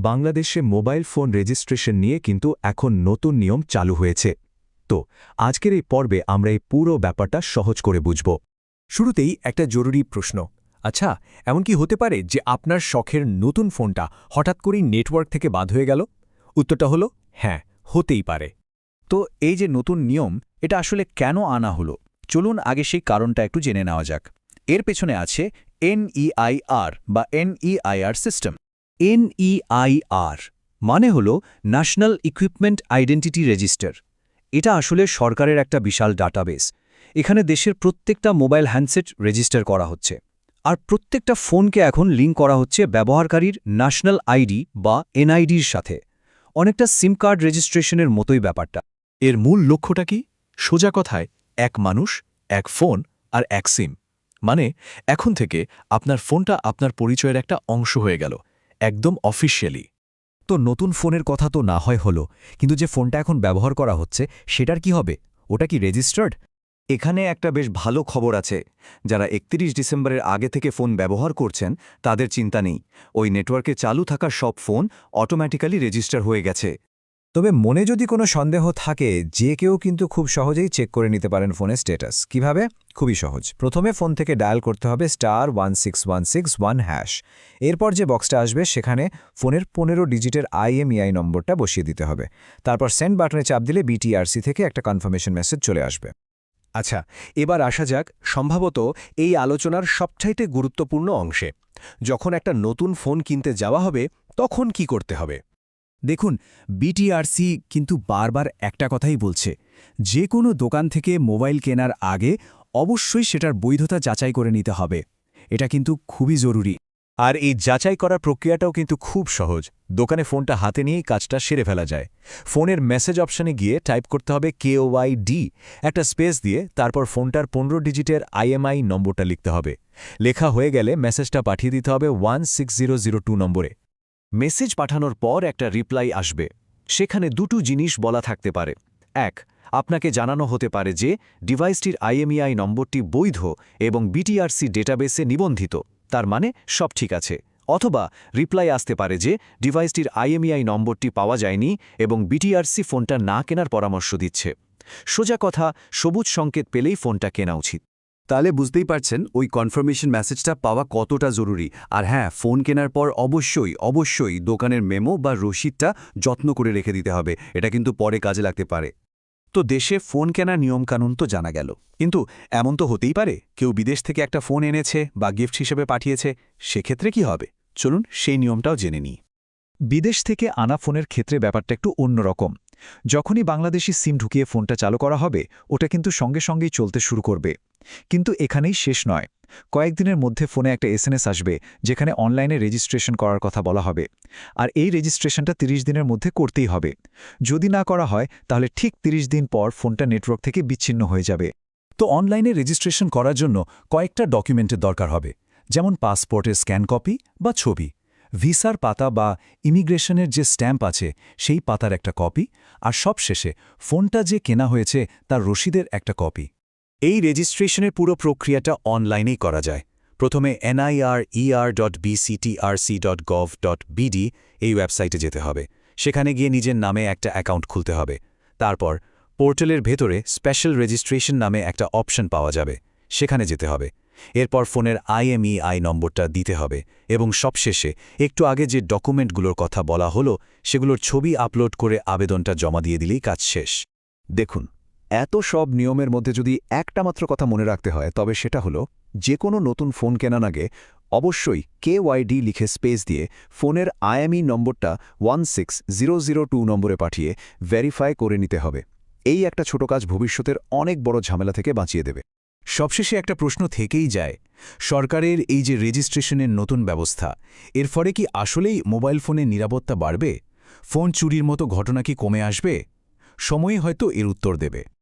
বাংলাদেশে mobile phone registration নিয়ে কিন্তু এখন নতুন নিয়ম চালু হয়েছে। তো আজকের এই পর্বে আমরা এই পুরো ব্যাপারটা সহজ করে বুঝব। শুরুতেই একটা জরুরি প্রশ্ন। আচ্ছা, এমন কি হতে পারে যে আপনার শখের নতুন ফোনটা হঠাৎ করেই নেটওয়ার্ক থেকে বাদ হয়ে গেল? উত্তরটা হলো হ্যাঁ, হতেই পারে। তো এই যে নতুন নিয়ম, এটা আসলে কেন আনা হলো? চলুন আগে সেই কারণটা একটু জেনে নেওয়া যাক। এর পেছনে আছে NEIR বা NEIR সিস্টেম। NEIR মানে হলো ন্যাশনাল ইকুইপমেন্ট আইডেন্টিটি রেজিস্টার। এটা আসলে সরকারের একটা বিশাল ডাটাবেস। এখানে দেশের প্রত্যেকটা মোবাইল হ্যান্ডসেট রেজিস্টার করা হচ্ছে। আর প্রত্যেকটা ফোনকে এখন লিঙ্ক করা হচ্ছে ব্যবহারকারীর ন্যাশনাল আইডি বা NIDর সাথে। অনেকটা সিম কার্ড রেজিস্ট্রেশনের মতোই ব্যাপারটা। এর মূল লক্ষ্যটা কি? সোজা কথায়, এক মানুষ, এক ফোন আর এক সিম। মানে এখন থেকে আপনার ফোনটা আপনার পরিচয়ের একটা অংশ হয়ে গেল, একদম অফিশিয়ালি। তো নতুন ফোনের কথা তো না হয় হলো, কিন্তু যে ফোনটা এখন ব্যবহার করা হচ্ছে সেটার কি হবে? ওটা কি রেজিস্টার্ড? এখানে একটা বেশ ভালো খবর আছে। যারা ৩১ ডিসেম্বরের আগে থেকে ফোন ব্যবহার করছেন তাদের চিন্তা নেই। ওই নেটওয়ার্কে চালু থাকা সব ফোন অটোম্যাটিক্যালি রেজিস্টার হয়ে গেছে। তবে মনে যদি কোনো সন্দেহ থাকে, যে কেউ কিন্তু খুব সহজেই চেক করে নিতে পারেন ফোনের স্ট্যাটাস। কিভাবে? খুবই সহজ। প্রথমে ফোন থেকে ডায়াল করতে হবে *16161#। এরপর যে বক্সটা আসবে সেখানে ফোনের 15 ডিজিটের IMEI নম্বরটা বসিয়ে দিতে হবে। তারপর সেন্ড বাটনে চাপ দিলে BTRC থেকে একটা কনফার্মেশন মেসেজ চলে আসবে। আচ্ছা, এবার আসা যাক সম্ভবত এই আলোচনার সবচাইতে গুরুত্বপূর্ণ অংশে। যখন একটা নতুন ফোন কিনতে যাওয়া হবে, তখন কি করতে হবে? দেখুন, BTRC কিন্তু বারবার একটা কথাই বলছে, যে কোনো দোকান থেকে মোবাইল কেনার আগে অবশ্যই সেটার বৈধতা যাচাই করে নিতে হবে। এটা কিন্তু খুবই জরুরি। আর এই যাচাই করার প্রক্রিয়াটাও কিন্তু খুব সহজ। দোকানে ফোনটা হাতে নিয়েই কাজটা সেরে ফেলা যায়। ফোনের মেসেজ অপশানে গিয়ে টাইপ করতে হবে KOYD, একটা স্পেস দিয়ে তারপর ফোনটার 15 ডিজিটের IMEI নম্বরটা লিখতে হবে। লেখা হয়ে গেলে মেসেজটা পাঠিয়ে দিতে হবে 16002 নম্বরে। মেসেজ পাঠানোর পর একটা রিপ্লাই আসবে। সেখানে দুটো জিনিস বলা থাকতে পারে। এক, আপনাকে জানানো হতে পারে যে ডিভাইসটির IMEI নম্বরটি বৈধ এবং BTRC ডেটাবেসে নিবন্ধিত, তার মানে সব ঠিক আছে। অথবা রিপ্লাই আসতে পারে যে ডিভাইসটির IMEI নম্বরটি পাওয়া যায়নি এবং BTRC ফোনটা না কেনার পরামর্শ দিচ্ছে। সোজা কথা, সবুজ সংকেত পেলেই ফোনটা কেনা উচিত। তাহলে বুঝতেই পারছেন ওই কনফার্মেশন মেসেজটা পাওয়া কতটা জরুরি। আর হ্যাঁ, ফোন কেনার পর অবশ্যই দোকানের মেমো বা রসিদটা যত্ন করে রেখে দিতে হবে। এটা কিন্তু পরে কাজে লাগতে পারে। তো দেশে ফোন কেনার নিয়মকানুন তো জানা গেল, কিন্তু এমন তো হতেই পারে কেউ বিদেশ থেকে একটা ফোন এনেছে বা গিফট হিসেবে পাঠিয়েছে। সেক্ষেত্রে কি হবে? চলুন সেই নিয়মটাও জেনে নিই। বিদেশ থেকে আনা ফোনের ক্ষেত্রে ব্যাপারটা একটু অন্যরকম। যখনই বাংলাদেশি সিম ঢুকিয়ে ফোনটা চালু করা হবে, ওটা কিন্তু সঙ্গে সঙ্গেই চলতে শুরু করবে। কিন্তু এখানেই শেষ নয়। কয়েকদিনের মধ্যে ফোনে একটা SMS আসবে যেখানে অনলাইনে রেজিস্ট্রেশন করার কথা বলা হবে। আর এই রেজিস্ট্রেশনটা 30 দিনের মধ্যে করতেই হবে। যদি না করা হয় তাহলে ঠিক 30 দিন পর ফোনটা নেটওয়ার্ক থেকে বিচ্ছিন্ন হয়ে যাবে। তো অনলাইনে রেজিস্ট্রেশন করার জন্য কয়েকটা ডকুমেন্টের দরকার হবে, যেমন পাসপোর্টের স্ক্যান কপি বা ছবি, ভিসার পাতা বা ইমিগ্রেশনের যে স্ট্যাম্প আছে সেই পাতার একটা কপি, আর সবশেষে ফোনটা যে কেনা হয়েছে তার রসিদের একটা কপি। এই রেজিস্ট্রেশনের পুরো প্রক্রিয়াটা অনলাইনেই kora যায়। প্রথমে NIR.bctrc.gov.bd এই ওয়েবসাইটে যেতে হবে। সেখানে গিয়ে নিজের নামে একটা অ্যাকাউন্ট খুলতে হবে। তারপর পোর্টালের ভেতরে স্পেশাল রেজিস্ট্রেশন নামে একটা অপশন পাওয়া যাবে, সেখানে যেতে হবে। এরপর ফোনের IMEI নম্বরটা দিতে হবে এবং সবশেষে একটু আগে যে ডকুমেন্টগুলোর কথা বলা হলো সেগুলোর ছবি আপলোড করে আবেদনটা জমা দিয়ে দিলেই কাজ শেষ। দেখুন, এত সব নিয়মের মধ্যে যদি একটা মাত্র কথা মনে রাখতে হয়, তবে সেটা হলো যে কোনো নতুন ফোন কেনার আগে অবশ্যই KYD লিখে স্পেস দিয়ে ফোনের IMEI নম্বরটা 16002 নম্বরে পাঠিয়ে ভেরিফাই করে নিতে হবে। এই একটা ছোট কাজ ভবিষ্যতের অনেক বড় ঝামেলা থেকে বাঁচিয়ে দেবে। সবশেষে একটা প্রশ্ন থেকেই যায়, সরকারের এই যে রেজিস্ট্রেশনের নতুন ব্যবস্থা, এর ফলে কি আসলেই মোবাইল ফোনের নিরাপত্তা বাড়বে? ফোন চুরির মতো ঘটনা কি কমে আসবে? সময়ই হয়তো এর উত্তর দেবে।